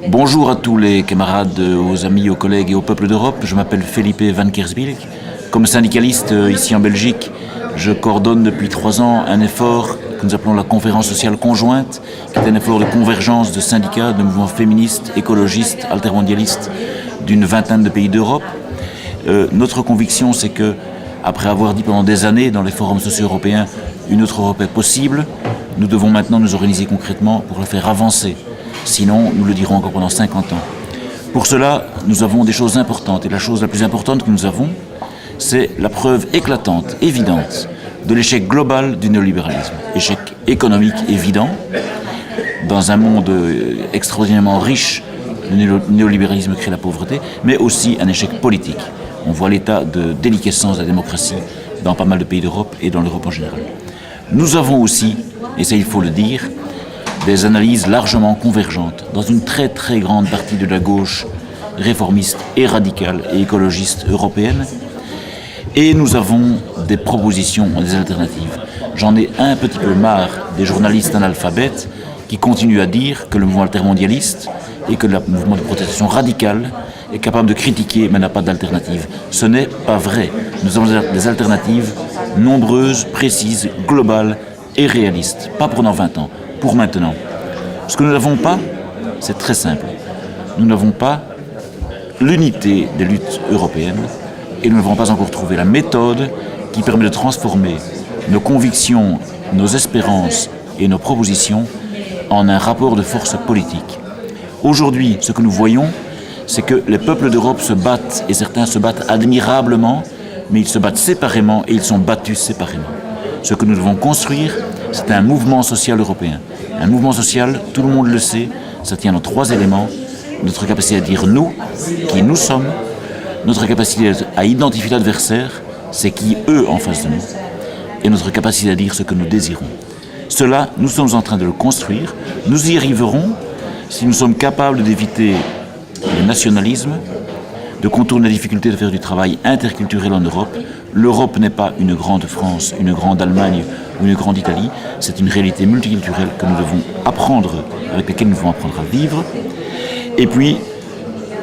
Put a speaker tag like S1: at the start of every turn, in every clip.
S1: Bonjour à tous les camarades, aux amis, aux collègues et au peuple d'Europe. Je m'appelle Felipe Van Kersbilk. Comme syndicaliste ici en Belgique, je coordonne depuis 3 ans un effort que nous appelons la conférence sociale conjointe, qui est un effort de convergence de syndicats, de mouvements féministes, écologistes, altermondialistes d'une vingtaine de pays d'Europe. Notre conviction, c'est que, après avoir dit pendant des années dans les forums socio-européens, une autre Europe est possible, nous devons maintenant nous organiser concrètement pour la faire avancer. Sinon, nous le dirons encore pendant 50 ans. Pour cela, nous avons des choses importantes. Et la chose la plus importante que nous avons, c'est la preuve éclatante, évidente, de l'échec global du néolibéralisme. Échec économique évident. Dans un monde extraordinairement riche, le néolibéralisme crée la pauvreté, mais aussi un échec politique. On voit l'état de déliquescence de la démocratie dans pas mal de pays d'Europe et dans l'Europe en général. Nous avons aussi, et ça il faut le dire, des analyses largement convergentes dans une très très grande partie de la gauche réformiste et radicale et écologiste européenne. Et nous avons des propositions, des alternatives. J'en ai un petit peu marre des journalistes analphabètes qui continuent à dire que le mouvement altermondialiste et que le mouvement de protestation radicale est capable de critiquer mais n'a pas d'alternative. Ce n'est pas vrai. Nous avons des alternatives nombreuses, précises, globales et réalistes. Pas pour dans 20 ans. Pour maintenant. Ce que nous n'avons pas, c'est très simple. Nous n'avons pas l'unité des luttes européennes et nous n'avons pas encore trouvé la méthode qui permet de transformer nos convictions, nos espérances et nos propositions en un rapport de force politique. Aujourd'hui, ce que nous voyons, c'est que les peuples d'Europe se battent, et certains se battent admirablement, mais ils se battent séparément et ils sont battus séparément. Ce que nous devons construire, c'est un mouvement social européen. Un mouvement social, tout le monde le sait, ça tient dans 3 éléments. Notre capacité à dire nous, qui nous sommes, notre capacité à identifier l'adversaire, c'est qui eux en face de nous, et notre capacité à dire ce que nous désirons. Cela, nous sommes en train de le construire. Nous y arriverons si nous sommes capables d'éviter le nationalisme, de contourner la difficulté de faire du travail interculturel en Europe. L'Europe n'est pas une grande France, une grande Allemagne ou une grande Italie. C'est une réalité multiculturelle que nous devons apprendre, avec laquelle nous devons apprendre à vivre. Et puis,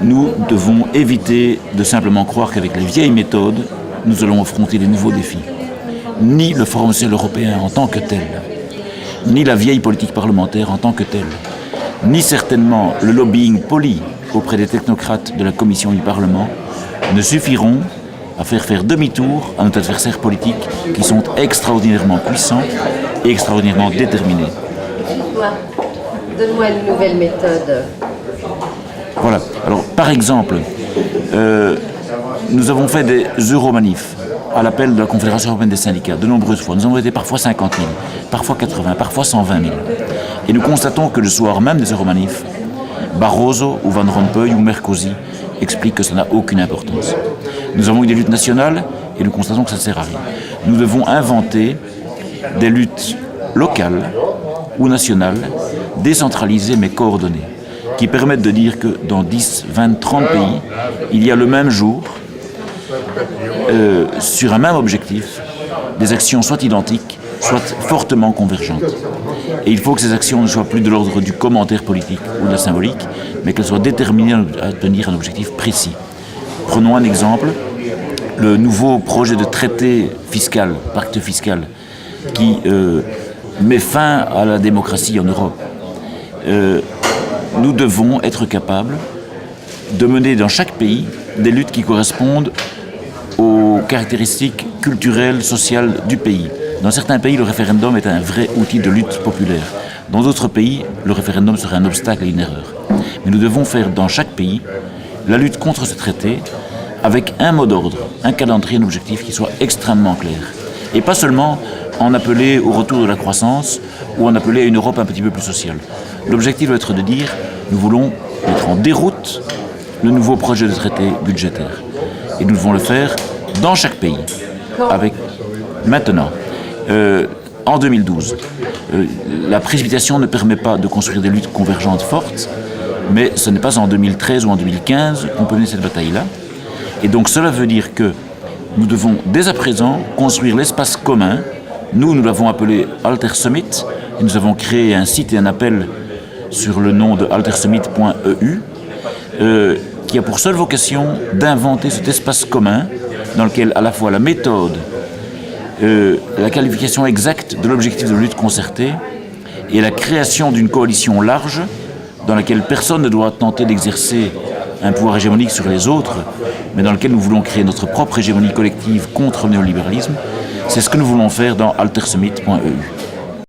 S1: nous devons éviter de simplement croire qu'avec les vieilles méthodes, nous allons affronter les nouveaux défis. Ni le Forum social européen en tant que tel, ni la vieille politique parlementaire en tant que telle, ni certainement le lobbying poli auprès des technocrates de la Commission et du Parlement ne suffiront à faire demi-tour à nos adversaires politiques qui sont extraordinairement puissants et extraordinairement déterminés.
S2: Donne-moi une nouvelle méthode.
S1: Voilà. Alors, par exemple, nous avons fait des euromanifs à l'appel de la Confédération européenne des syndicats, de nombreuses fois. Nous avons été parfois 50 000, parfois 80, parfois 120 000. Et nous constatons que le soir même des euromanifs, Barroso ou Van Rompuy ou Merkozy expliquent que ça n'a aucune importance. Nous avons eu des luttes nationales et nous constatons que ça ne sert à rien. Nous devons inventer des luttes locales ou nationales, décentralisées mais coordonnées, qui permettent de dire que dans 10, 20, 30 pays, il y a le même jour, sur un même objectif, des actions soit identiques, soit fortement convergentes. Et il faut que ces actions ne soient plus de l'ordre du commentaire politique ou de la symbolique, mais qu'elles soient déterminées à tenir un objectif précis. Prenons un exemple, le nouveau projet de traité fiscal, pacte fiscal, qui met fin à la démocratie en Europe. Nous devons être capables de mener dans chaque pays des luttes qui correspondent aux caractéristiques culturelles, sociales du pays. Dans certains pays, le référendum est un vrai outil de lutte populaire. Dans d'autres pays, le référendum serait un obstacle et une erreur. Mais nous devons faire dans chaque pays la lutte contre ce traité avec un mot d'ordre, un calendrier, un objectif qui soit extrêmement clair. Et pas seulement en appeler au retour de la croissance ou en appeler à une Europe un petit peu plus sociale. L'objectif doit être de dire, nous voulons mettre en déroute le nouveau projet de traité budgétaire. Et nous devons le faire dans chaque pays. Avec maintenant, en 2012, la précipitation ne permet pas de construire des luttes convergentes fortes, mais ce n'est pas en 2013 ou en 2015 qu'on peut mener cette bataille-là. Et donc cela veut dire que nous devons dès à présent construire l'espace commun. Nous l'avons appelé Alter Summit, et nous avons créé un site et un appel sur le nom de altersummit.eu, qui a pour seule vocation d'inventer cet espace commun dans lequel à la fois la méthode, la qualification exacte de l'objectif de lutte concertée et la création d'une coalition large dans laquelle personne ne doit tenter d'exercer un pouvoir hégémonique sur les autres, mais dans lequel nous voulons créer notre propre hégémonie collective contre le néolibéralisme. C'est ce que nous voulons faire dans altersummit.eu.